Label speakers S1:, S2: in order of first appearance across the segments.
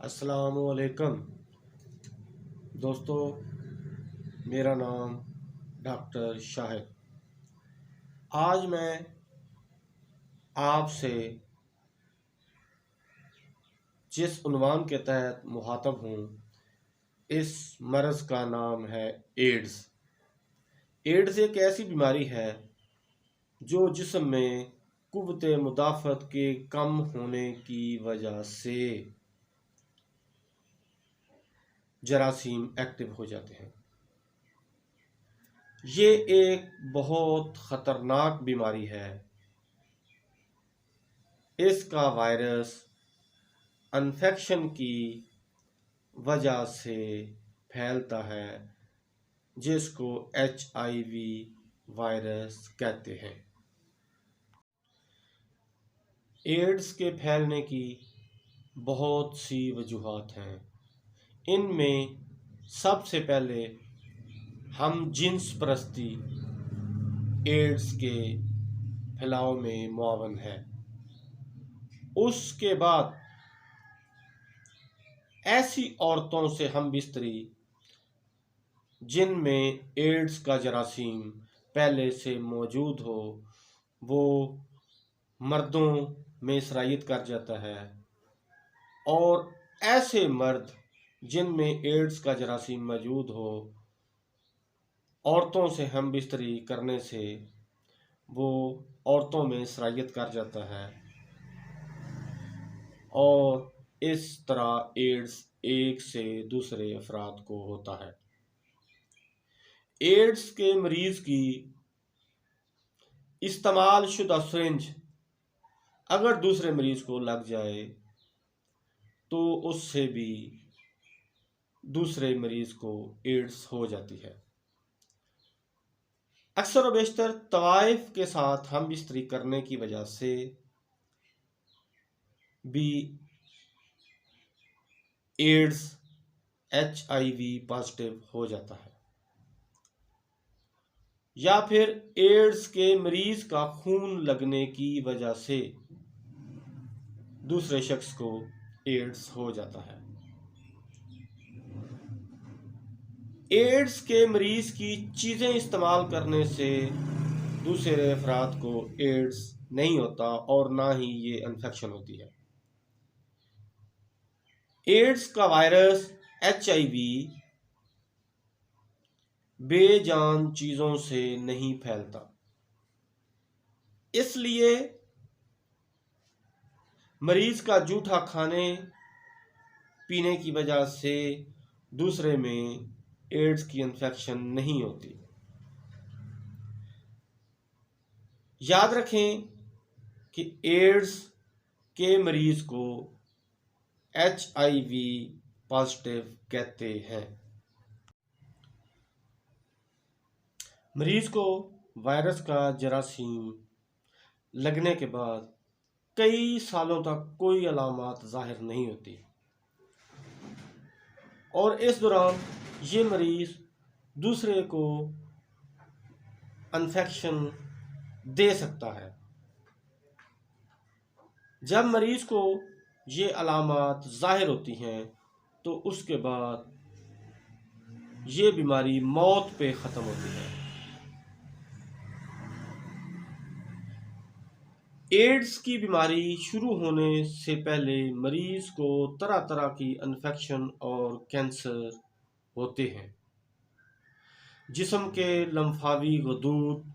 S1: अस्सलामुअलैकुम दोस्तों, मेरा नाम डॉक्टर शाहिद। आज मैं आपसे जिस उन्वान के तहत मुखातब हूँ, इस मर्ज़ का नाम है एड्स। एड्स एक ऐसी बीमारी है जो जिस्म में कुव्वत मुदाफ़त के कम होने की वजह से जरासीम एक्टिव हो जाते हैं। ये एक बहुत ख़तरनाक बीमारी है। इसका वायरस इन्फेक्शन की वजह से फैलता है, जिसको HIV वायरस कहते हैं। एड्स के फैलने की बहुत सी वजूहात हैं। इनमें सबसे पहले हम जिन्स परस्ती एड्स के फैलाव में मुआवन है। उसके बाद ऐसी औरतों से हम बिस्तरी जिनमें एड्स का जरासीम पहले से मौजूद हो, वो मर्दों में सरायत कर जाता है। और ऐसे मर्द जिनमें एड्स का जरासीम मौजूद हो, औरतों से हम बिस्तरी करने से वो औरतों में सरायत कर जाता है और इस तरह एड्स एक से दूसरे अफराद को होता है। एड्स के मरीज की इस्तेमाल शुदा सिरिंज अगर दूसरे मरीज को लग जाए तो उससे भी दूसरे मरीज को एड्स हो जाती है। अक्सर व बेशतर तवाइफ के साथ हम बिस्तरी करने की वजह से भी एड्स HIV पॉजिटिव हो जाता है, या फिर एड्स के मरीज का खून लगने की वजह से दूसरे शख्स को एड्स हो जाता है। एड्स के मरीज की चीज़ें इस्तेमाल करने से दूसरे अफराद को एड्स नहीं होता और ना ही ये इन्फेक्शन होती है। एड्स का वायरस HIV बेजान चीज़ों से नहीं फैलता, इसलिए मरीज का जूठा खाने पीने की वजह से दूसरे में एड्स की इन्फेक्शन नहीं होती। याद रखें कि एड्स के मरीज को HIV पॉजिटिव कहते हैं। मरीज को वायरस का जरासीम लगने के बाद कई सालों तक कोई अलामत जाहिर नहीं होती और इस दौरान ये मरीज दूसरे को इन्फेक्शन दे सकता है। जब मरीज को ये अलामत जाहिर होती हैं तो उसके बाद ये बीमारी मौत पे ख़त्म होती है। एड्स की बीमारी शुरू होने से पहले मरीज को तरह तरह की इन्फेक्शन और कैंसर होते हैं। जिस्म के लम्फावी गदूद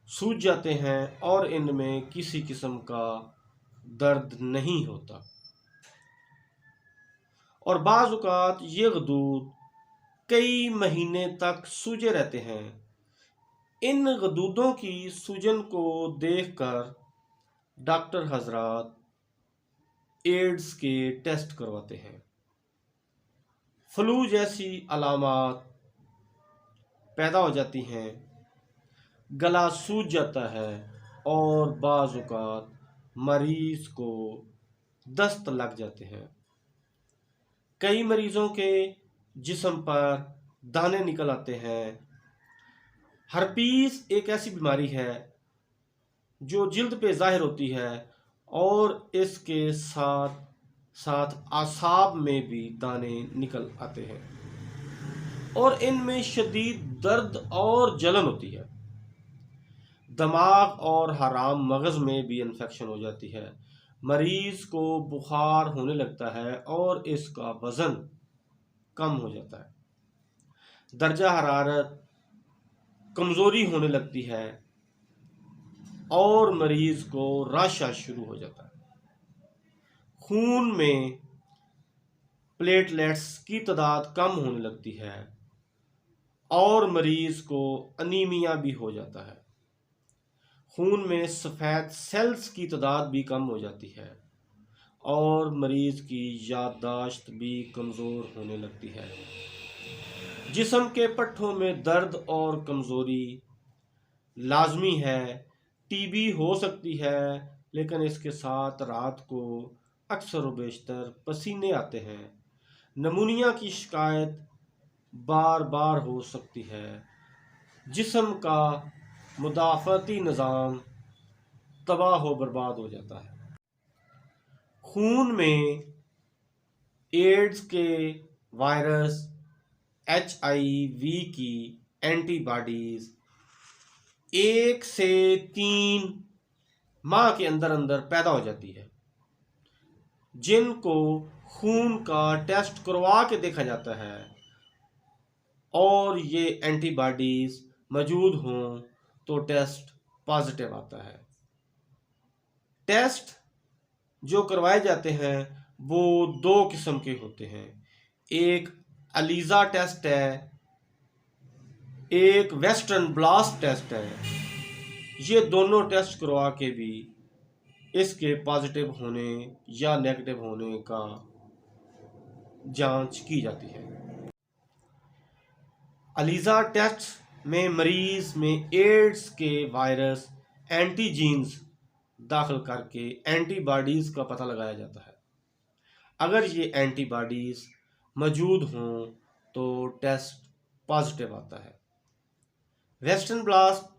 S1: सूज जाते हैं और इनमें किसी किस्म का दर्द नहीं होता और बाज़ औक़ात ये गदूद कई महीने तक सूजे रहते हैं। इन गदूदों की सूजन को देखकर डॉक्टर हजरात एड्स के टेस्ट करवाते हैं। फ्लू जैसी अलामत पैदा हो जाती हैं, गला सूज जाता है और बाज़ औक़ात मरीज को दस्त लग जाते हैं। कई मरीजों के जिस्म पर दाने निकल आते हैं। हर्पीस एक ऐसी बीमारी है जो जिल्द पे जाहिर होती है और इसके साथ साथ आसाब में भी दाने निकल आते हैं और इनमें शदीद दर्द और जलन होती है। दिमाग और हराम मगज़ में भी इन्फेक्शन हो जाती है। मरीज़ को बुखार होने लगता है और इसका वज़न कम हो जाता है। दर्जा हरारत कमज़ोरी होने लगती है और मरीज़ को रश शुरू हो जाता है। खून में प्लेटलेट्स की तादाद कम होने लगती है और मरीज़ को अनीमिया भी हो जाता है। खून में सफ़ेद सेल्स की तादाद भी कम हो जाती है और मरीज़ की याददाश्त भी कमज़ोर होने लगती है। जिस्म के पट्ठों में दर्द और कमज़ोरी लाजमी है। टीबी हो सकती है, लेकिन इसके साथ रात को अक्सर व बेशतर पसीने आते हैं। नमूनिया की शिकायत बार बार हो सकती है। जिस्म का मुदाफ़ती निज़ाम तबाह व बर्बाद हो जाता है। खून में एड्स के वायरस HIV की एंटीबॉडीज़ 1 से 3 माह के अंदर अंदर पैदा हो जाती है, जिनको खून का टेस्ट करवा के देखा जाता है और ये एंटीबॉडीज़ मौजूद हों तो टेस्ट पॉजिटिव आता है। टेस्ट जो करवाए जाते हैं वो 2 किस्म के होते हैं। एक अलीज़ा टेस्ट है, एक वेस्टर्न ब्लास्ट टेस्ट है। ये दोनों टेस्ट करवा के भी इसके पॉजिटिव होने या नेगेटिव होने का जांच की जाती है। अलीज़ा टेस्ट में मरीज़ में एड्स के वायरस एंटीजीन्स दाखिल करके एंटीबॉडीज़ का पता लगाया जाता है। अगर ये एंटीबॉडीज़ मौजूद हों तो टेस्ट पॉजिटिव आता है। वेस्टर्न ब्लास्ट,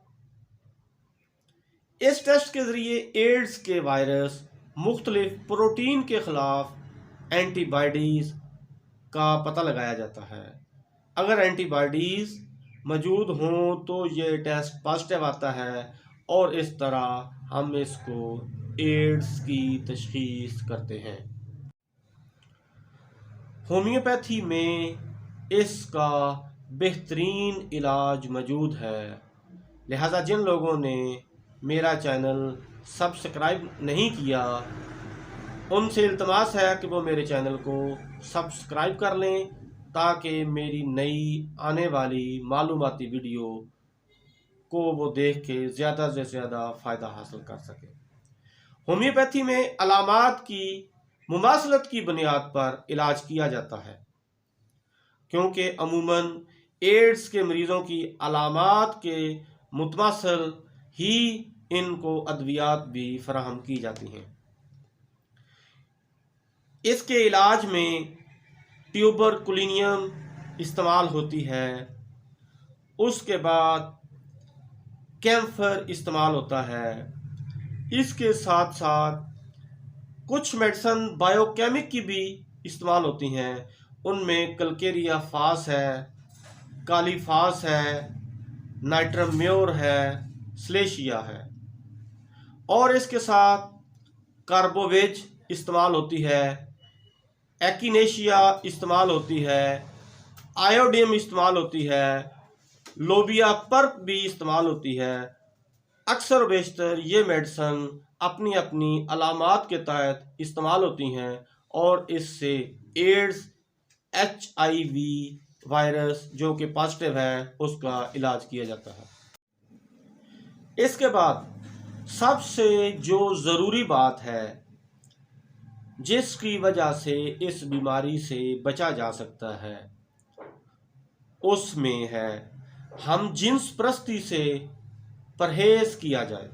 S1: इस टेस्ट के ज़रिए एड्स के वायरस मुख्तलिफ प्रोटीन के ख़िलाफ़ एंटीबॉडीज़ का पता लगाया जाता है। अगर एंटीबॉडीज़ मौजूद हों तो ये टेस्ट पॉजिटिव आता है और इस तरह हम इसको एड्स की तशख़ीस करते हैं। होम्योपैथी में इसका बेहतरीन इलाज मौजूद है, लिहाजा जिन लोगों ने मेरा चैनल सब्सक्राइब नहीं किया उनसे इल्तमास है कि वो मेरे चैनल को सब्सक्राइब कर लें ताकि मेरी नई आने वाली मालूमाती वीडियो को वो देख के ज़्यादा से ज़्यादा फ़ायदा हासिल कर सकें। होम्योपैथी में अलामात की मुमासलत की बुनियाद पर इलाज किया जाता है, क्योंकि अमूमन एड्स के मरीज़ों की अलामात के मुतमासल ही इनको अद्वियात भी फराहम की जाती हैं। इसके इलाज में ट्यूबरकुलिनियम इस्तेमाल होती है, उसके बाद कैम्फर इस्तेमाल होता है। इसके साथ साथ कुछ मेडिसन बायोकेमिक की भी इस्तेमाल होती हैं। उनमें कलकेरिया फास है, कालीफास है, नाइट्रम्योर है, स्लेशिया है और इसके साथ कार्बोवेज इस्तेमाल होती है, एकिनेशिया इस्तेमाल होती है, आयोडियम इस्तेमाल होती है, लोबिया पर्प भी इस्तेमाल होती है। अक्सर बेशतर ये मेडिसन अपनी अपनी अलामात के तहत इस्तेमाल होती हैं और इससे एड्स HIV वायरस जो कि पॉजिटिव है उसका इलाज किया जाता है। इसके बाद सबसे जो ज़रूरी बात है जिसकी वजह से इस बीमारी से बचा जा सकता है उसमें है हम जिन्स परस्ती से परहेज़ किया जाए।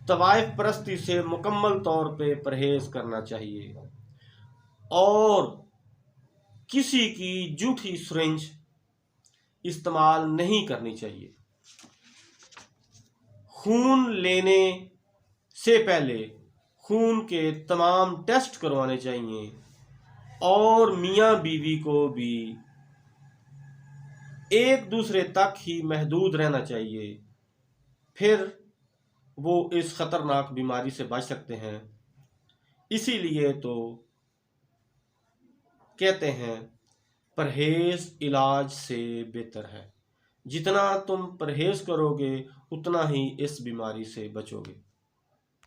S1: तवाइफ परस्ती से मुकम्मल तौर पे परहेज़ करना चाहिए और किसी की झूठी सिरिंज इस्तेमाल नहीं करनी चाहिए। खून लेने से पहले खून के तमाम टेस्ट करवाने चाहिए और मियाँ बीवी को भी एक दूसरे तक ही महदूद रहना चाहिए, फिर वो इस खतरनाक बीमारी से बच सकते हैं। इसीलिए तो कहते हैं परहेज इलाज से बेहतर है। जितना तुम परहेज करोगे उतना ही इस बीमारी से बचोगे।